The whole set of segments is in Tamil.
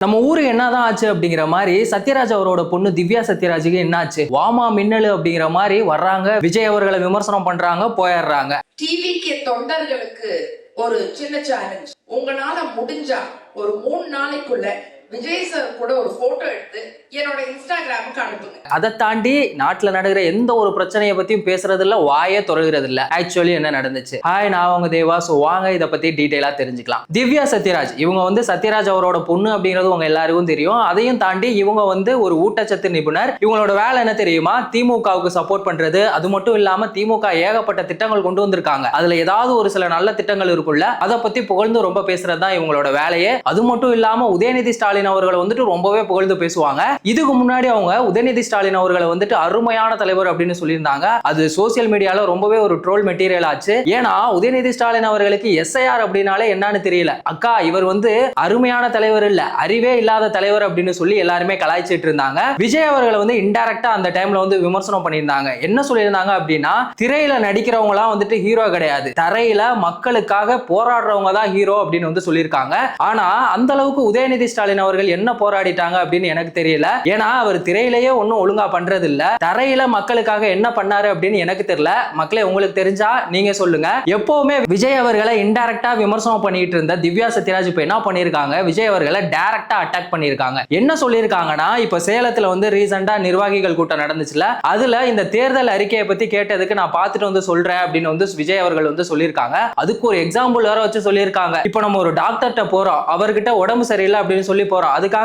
நம்ம ஊரு என்னதான் ஆச்சு அப்படிங்கிற மாதிரி சத்யராஜ் அவரோட பொண்ணு திவ்யா சத்யராஜுக்கு என்னாச்சு? வாமா மின்னலு அப்படிங்கிற மாதிரி வர்றாங்க, விஜய் அவர்களை விமர்சனம் பண்றாங்க, போயிடுறாங்க. டிவிக்கு தொண்டர்களுக்கு ஒரு சின்ன சேலஞ்ச். உங்களால முடிஞ்சா ஒரு 3 நாளைக்குள்ள விஜய் சார் கூட ஒரு போட்டோ எடுத்து என்னோட இன்ஸ்டாகிராமுக்கு அனுப்புங்க. அதை தாண்டி நாட்டுல நடக்கிற எந்த ஒரு பிரச்சனையை பத்தியும் பேசுறது இல்ல, வாயே தொடர்கிறது இல்ல. ஆக்சுவலி என்ன நடந்துச்சு? ஹாய், நான் அவங்க தேவா. சோ வாங்க இதை பத்தி டீடைலா தெரிஞ்சுக்கலாம். திவ்யா சத்யராஜ் இவங்க வந்து சத்யராஜ் அவரோட பொண்ணு அப்படிங்கிறது உங்க எல்லாருக்கும் தெரியும். அதையும் தாண்டி இவங்க வந்து ஒரு ஊட்டச்சத்து நிபுணர். இவங்களோட வேலை என்ன தெரியுமா? திமுகவுக்கு சப்போர்ட் பண்றது. அது மட்டும் இல்லாம திமுக ஏகப்பட்ட திட்டங்கள் கொண்டு வந்திருக்காங்க. அதுல ஏதாவது ஒரு சில நல்ல திட்டங்கள் இருக்குல்ல, அதை பத்தி புகழ்ந்து ரொம்ப பேசுறது தான் இவங்களோட வேலையே. அது மட்டும் இல்லாம உதயநிதி ஸ்டாலின் அவர்களை வந்துட்டு ரொம்பவே புகழ்ந்து பேசுவாங்க. இதுக்கு முன்னாடி அவங்க உதயநிதி ஸ்டாலின் அவர்களை வந்துட்டு அருமையான தலைவர் அப்படின்னு சொல்லியிருந்தாங்க. அது சோசியல் மீடியால ரொம்பவே ஒரு ட்ரோல் மெட்டீரியல் ஆச்சு. ஏன்னா உதயநிதி ஸ்டாலின் அவர்களுக்கு எஸ்ஐஆர் அப்படின்னாலே என்னன்னு தெரியல. அக்கா, இவர் வந்து அருமையான தலைவர் இல்ல, அறிவே இல்லாத தலைவர் அப்படின்னு சொல்லி எல்லாருமே கலாய்ச்சிட்டு இருந்தாங்க. விஜய் அவர்களை வந்து இன்டைரக்டா அந்த டைம்ல வந்து விமர்சனம் பண்ணியிருந்தாங்க. என்ன சொல்லியிருந்தாங்க அப்படின்னா, திரையில நடிக்கிறவங்க எல்லாம் வந்துட்டு ஹீரோ கிடையாது, தரையில மக்களுக்காக போராடுறவங்க தான் ஹீரோ அப்படின்னு வந்து சொல்லியிருக்காங்க. ஆனா அந்த அளவுக்கு உதயநிதி ஸ்டாலின் அவர்கள் என்ன போராடிட்டாங்க அப்படின்னு எனக்கு தெரியல. ஏன்னா அவர் திரையிலேயே ஒன்னும் ஒழுங்கா பண்றது இல்ல, தரையில மக்களுக்காக என்ன பண்ணாரு அப்படின்னு எனக்கு தெரியல. மக்களே, உங்களுக்கு தெரிஞ்சா நீங்க சொல்லுங்க. எப்பவுமே விஜய் அவர்களை இன்டைரக்டா விமர்சனம் பண்ணிட்டு இருந்த திவ்யா சத்யராஜ் இப்ப என்ன பண்ணிருக்காங்க? விஜய் அவர்களை டைரக்டா அட்டாக் பண்ணிருக்காங்க. என்ன சொல்லிருக்காங்கன்னா, இப்ப சேலத்துல வந்து ரீசெண்டா நிர்வாகிகள் கூட்டம் நடந்துச்சுல, அதுல இந்த தேர்தல் அறிக்கையை பத்தி கேட்டதுக்கு நான் பார்த்துட்டு வந்து சொல்றேன் அப்படின்னு வந்து விஜய் அவர்கள் வந்து சொல்லியிருக்காங்க. அதுக்கு ஒரு எக்ஸாம்பிள் வேற வச்சு சொல்லியிருக்காங்க. இப்ப நம்ம ஒரு டாக்டர்கிட்ட போறோம், அவர்கிட்ட உடம்பு சரியில்லை அப்படின்னு சொல்லி போறோம். அதுக்காக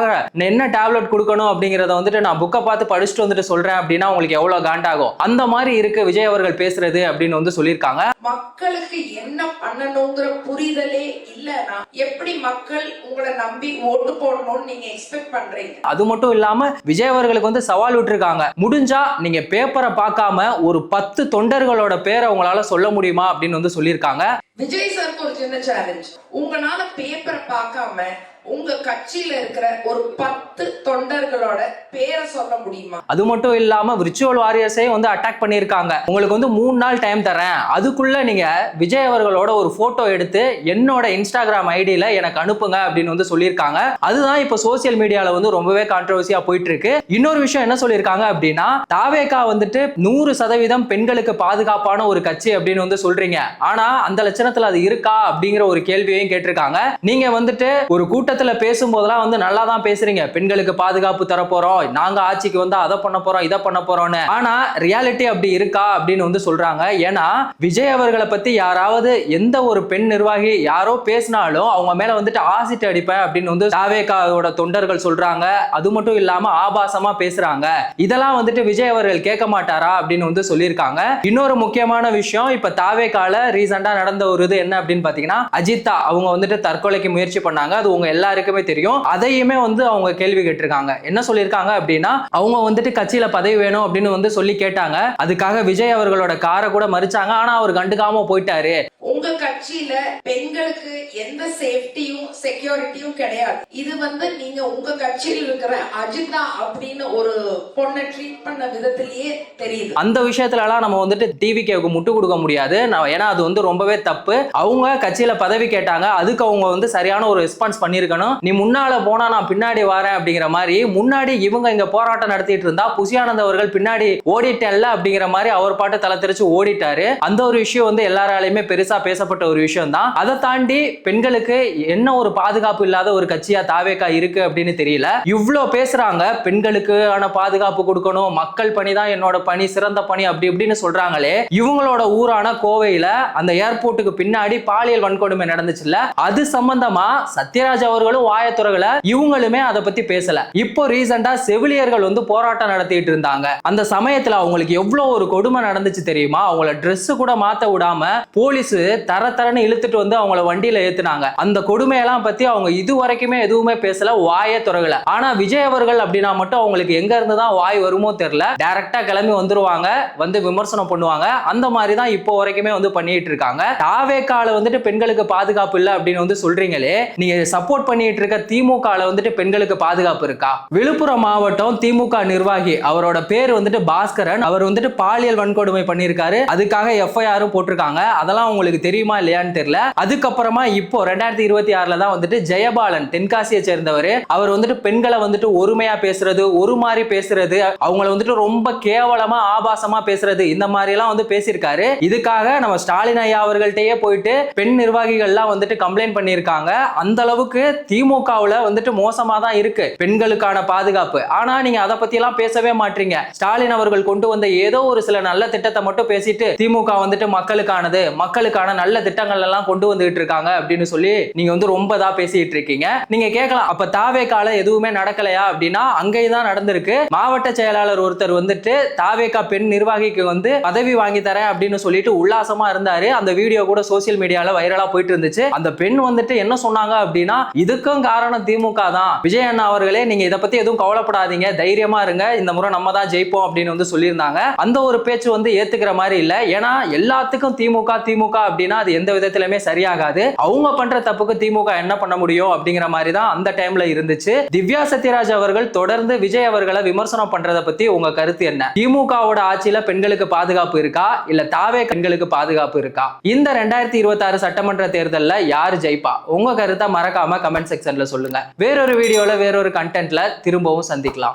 என்ன டேப்லெட் கொடுக்கணும் அப்படிங்கறத வந்துட்டு நான் புக்கை பார்த்து படிச்சுட்டு வந்துட்டு சொல்றேன் அப்படின்னா உங்களுக்கு எவ்வளவு காண்டாகும்? அந்த மாதிரி இருக்கு விஜய் அவர்கள் பேசுறது அப்படின்னு வந்து சொல்லியிருக்காங்க. மக்களுக்கு என்ன பண்ணணுங்கிற புரிதலே இல்லனா எப்படி மக்கள் உங்களை நம்பி ஓட்டு போடணும்னு நீங்க எக்ஸ்பெக்ட் பண்றீங்க? அது மட்டும் இல்லாம விஜய் அவர்களுக்கு வந்து சவால் விட்டுருக்காங்க. முடிஞ்சா நீங்க பேப்பரை பார்க்காம ஒரு 10 தொண்டர்களோட பேரை உங்களால சொல்ல முடியுமா அப்படின்னு வந்து சொல்லியிருக்காங்க. விஜய் சாருக்கு ஒரு சின்ன சேலஞ்ச். உங்களால பேப்பரை பார்க்காம உங்க கட்சியில இருக்கிற ஒரு 10 தொண்டர்களோட பேரை சொல்ல முடியுமா? அது மட்டும் இல்லாம விர்ச்சுவல் வாரியர்ஸே வந்து அட்டாக் பண்ணியிருக்காங்க. உங்களுக்கு வந்து 3 நாள் டைம் தரேன், அதுக்குள்ள நீங்க விஜய் அவர்களோட ஒரு போட்டோ எடுத்து என்னோட இன்ஸ்டாகிராம் ஐடியில எனக்கு அனுப்புங்க அப்படின்னு வந்து சொல்லியிருக்காங்க. அதுதான் இப்ப சோசியல் மீடியால வந்து ரொம்பவே கான்ட்ரோவர்சியா போயிட்டு இருக்கு. இன்னொரு விஷயம் என்ன சொல்லியிருக்காங்க அப்படின்னா, தாவேகா வந்துட்டு 100% பெண்களுக்கு பாதுகாப்பான ஒரு கட்சி அப்படின்னு வந்து சொல்றீங்க. ஆனா அந்த லட்சணத்துல அது இருக்கா அப்படிங்கிற ஒரு கேள்வியையும் கேட்டிருக்காங்க. நீங்க வந்துட்டு ஒரு கூட்டத்துல பேசும்போதெல்லாம் வந்து நல்லா தான் பேசுறீங்க, பெண்களுக்கு பாதுகாப்பு தர போறோம், நாங்க ஆட்சிக்கு வந்தா அதை பண்ண போறோம், இதை பண்ண போறோம்னு. ஆனா ரியாலிட்டி அப்படி இருக்கா அப்படின்னு வந்து சொல்றாங்க. ஏன்னா விஜய் அவர்களை பத்தி யாராவது எந்த ஒரு பெண் நிர்வாகி யாரோ பேசினாலும் அவங்க மேல வந்துட்டு ஆசிட் அடிப்பேன் அப்படின்னு வந்து தாவேகாவோட தொண்டர்கள் சொல்றாங்க. அது மட்டும் இல்லாம ஆபாசமா பேசுறாங்க. இதெல்லாம் வந்துட்டு விஜய் அவர்கள் கேட்க மாட்டாரா அப்படின்னு வந்து சொல்லியிருக்காங்க. இன்னொரு முக்கியமான விஷயம், இப்ப தாவேகால ரீசெண்டா நடந்த ஒரு இது என்ன அப்படின்னு பாத்தீங்கன்னா, அஜித்தா அவங்க வந்துட்டு தற்கொலைக்கு முயற்சி பண்ணாங்க. அது உங்க எல்லாருக்குமே தெரியும். அதையுமே வந்து அவங்க கேள்வி கேட்டிருக்காங்க. என்ன சொல்லியிருக்காங்க அப்படின்னா, அவங்க வந்துட்டு கட்சியில பதவி வேணும் அப்படின்னு வந்து சொல்லி கேட்டாங்க. அதுக்காக விஜய் அவர்களோட காரை கூட மறிச்சாங்க. ஆனா அவர் கண்டுக்காம போயிட்டாரு. உங்க கட்சியில பெண்களுக்கு எந்த சேஃப்டியும் செக்யூரிட்டியும் கிடையாது. இது வந்து நீங்க உங்க கட்சியில் இருக்கிற அஜிதா அப்படின்னு ஒரு பொண்ணை ட்ரீட் பண்ண விதத்திலேயே தெரியுது. அந்த விஷயத்துல எல்லாம் நம்ம வந்துட்டு டிவிக்கு முட்டு கொடுக்க முடியாது. ஏன்னா அது வந்து ரொம்பவே தப்பு. அவங்க கட்சியில பதவி கேட்டாங்க, அதுக்கு அவங்க வந்து சரியான ஒரு ரெஸ்பான்ஸ் பண்ணிருக்கணும். நீ முன்னால போனா நான் பின்னாடி வரேன் அப்படிங்கிற மாதிரி, முன்னாடி இவங்க இங்க போராட்டம் நடத்திட்டு இருந்தா புசியானந்த் அவர்கள் பின்னாடி ஓடிட்டேன்ல அப்படிங்கிற மாதிரி அவர் பாட்டு தலை தெரிச்சு ஓடிட்டாரு. அந்த ஒரு விஷயம் வந்து எல்லாராலையுமே பெருசா பேசப்பட்ட ஒரு விஷயம் தான். அதை தாண்டி பெண்களுக்கு என்ன ஒரு பாதுகாப்பு இல்லாத ஒரு கட்சியா தாவேகா இருக்கு அப்படின்னு தெரியல. இவ்ளோ பேசுறாங்க, பெண்களுக்கு ஆன பாதுகாப்பு கொடுக்கணும், மக்கள் பணி தான் என்னோட பணி, சிறந்த பணி அப்படி இப்படின்னு சொல்றாங்களே. இவங்களோட ஊரான கோவையில அந்த ஏர்போர்ட்டுக்கு பின்னாடி பாலியல் வன்கொடுமை நடந்துச்சுல்ல, அது சம்பந்தமா சத்யராஜ் அவர்களும் வாயத்துறகல, இவங்களுமே அதை பத்தி பேசல. இப்போ ரீசெண்டா செவிலியர்கள் வந்து போராட்டம் நடத்திட்டு இருந்தாங்க. அந்த சமயத்துல அவங்களுக்கு எவ்வளவு ஒரு கொடுமை நடந்துச்சு தெரியுமா? அவங்கள ட்ரெஸ் கூட மாத்த விடாம போலீஸ் தரன்னு இழுத்துட்டு வந்து அவங்கள வண்டியில ஏத்துனாங்க. அந்த கொடுமையெல்லாம் பத்தி அவங்க இது வரைக்குமே எதுவுமே பேசல, வாயே துறகல. ஆனா விஜய் அவர்கள் அப்படின்னா மட்டும் அவங்களுக்கு எங்க இருந்து தான் வாய் வருமோ தெரியல, டைரக்டா கிளம்பி வந்துருவாங்க, வந்து விமர்சனம் பண்ணுவாங்க. அந்த மாதிரி தான் இப்போ வரைக்குமே வந்து பண்ணிட்டு இருக்காங்க. தாவேகால வந்துட்டு பெண்களுக்கு பாதுகாப்பு இல்ல அப்படின்னு வந்து சொல்றீங்களே, நீங்க சப்போர்ட் பண்ணிட்டு இருக்க திமுகல வந்துட்டு பெண்களுக்கு பாதுகாப்பு இருக்கா? விழுப்புரம் மாவட்டம் திமுக நிர்வாகி, அவரோட பேர் வந்துட்டு பாஸ்கரன், அவர் வந்துட்டு பாலியல் வன்கொடுமை பண்ணியிருக்காரு. அதுக்காக எஃப்ஐஆரும் போட்டிருக்காங்க. அதெல்லாம் உங்களுக்கு தெரியுமா இல்லையான்னு தெரியல. அதுக்கப்புறமா இப்போ 2026ல தான் வந்துட்டு ஜெயபாலன் தென்காசியை சேர்ந்தவர், அவர் வந்துட்டு பெண்களை வந்துட்டு ஒருமையா பேசுறது, ஒரு மாதிரி பேசுறது, அவங்கள வந்துட்டு ரொம்ப கேவலமா ஆபாசமா பேசுறது, இந்த மாதிரி எல்லாம் வந்து பேசியிருக்காரு. இதுக்காக நம்ம ஸ்டாலின் ஐயா அவர்கள்ட்டயே போயிட்டு பெண் நிர்வாகிகள்லாம் வந்துட்டு கம்ப்ளைண்ட் பண்ணியிருக்காங்க. அந்த அளவுக்கு திமுகவுல வந்துட்டு மோசமா தான் இருக்கு பெண்களுக்கான பாதுகாப்பு. ஆனா நீங்க அதை பத்தி எல்லாம் பேசவே மாட்டீங்க. ஸ்டாலின் அவர்கள் கொண்டு வந்த ஏதோ ஒரு சில நல்ல திட்டத்தை மட்டும் பேசிட்டு திமுக வந்துட்டு மக்களுக்கானது, மக்களுக்கான நல்ல திட்டங்கள் எல்லாம் கொண்டு வந்துட்டு இருக்காங்க அப்படின்னு சொல்லி நீங்க வந்து ரொம்ப தான் பேசிட்டு இருக்கீங்க. நீங்க கேட்கலாம், அப்ப தாவேகால எதுவுமே நடக்கலையா அப்படின்னா அங்கேயும் தான் நடந்திருக்கு. மாவட்ட செயலாளர் ஒருத்தர் வந்துட்டு தாவேகா பெண் நிர்வாகிக்கு வந்து பதவி வாங்கி தரேன் அப்படின்னு சொல்லிட்டு உல்லாசமா இருந்தாரு. அந்த வீடியோ கூட சோசியல் மீடியால வைரலா போயிட்டு இருந்துச்சு. அந்த பெண் வந்துட்டு என்ன சொன்னாங்க அப்படின்னா, இதுக்கும் காரணம் திமுக தான், விஜய் அண்ணா அவர்களே நீங்க இதை பத்தி எதுவும் கவலைப்படாதீங்க, தைரியமா இருங்க, இந்த முறை நம்ம தான் ஜெயிப்போம் அப்படின்னு வந்து சொல்லியிருந்தாங்க. அந்த ஒரு பேச்சு வந்து ஏத்துக்கிற மாதிரி இல்ல. ஏன்னா எல்லாத்துக்கும் திமுக திமுக அப்படின்னா அது எந்த விதத்திலுமே சரியாகாது. அவங்க பண்ற தப்புக்கு திமுக என்ன பண்ண முடியும் அப்படிங்கிற மாதிரி தான் அந்த டைம்ல இருந்துச்சு. திவ்யா சத்யராஜ் அவர்கள் தொடர்ந்து விஜய் அவர்களை விமர்சனம் பண்றத பத்தி உங்க கருத்து என்ன? திமுகவோட ஆட்சியில பெண்களுக்கு பாதுகாப்பு இருக்கா, இல்ல தாவே பெண்களுக்கு பாதுகாப்பு இருக்கா? இந்த 2026 சட்டமன்ற தேர்தல்ல யார் ஜெயிப்பா? உங்க கருத்தை மறக்காம கமெண்ட் செக்ஷன்ல சொல்லுங்க. வேறொரு வீடியோல வேறொரு கண்டென்ட்ல திரும்பவும் சந்திக்கலாம்.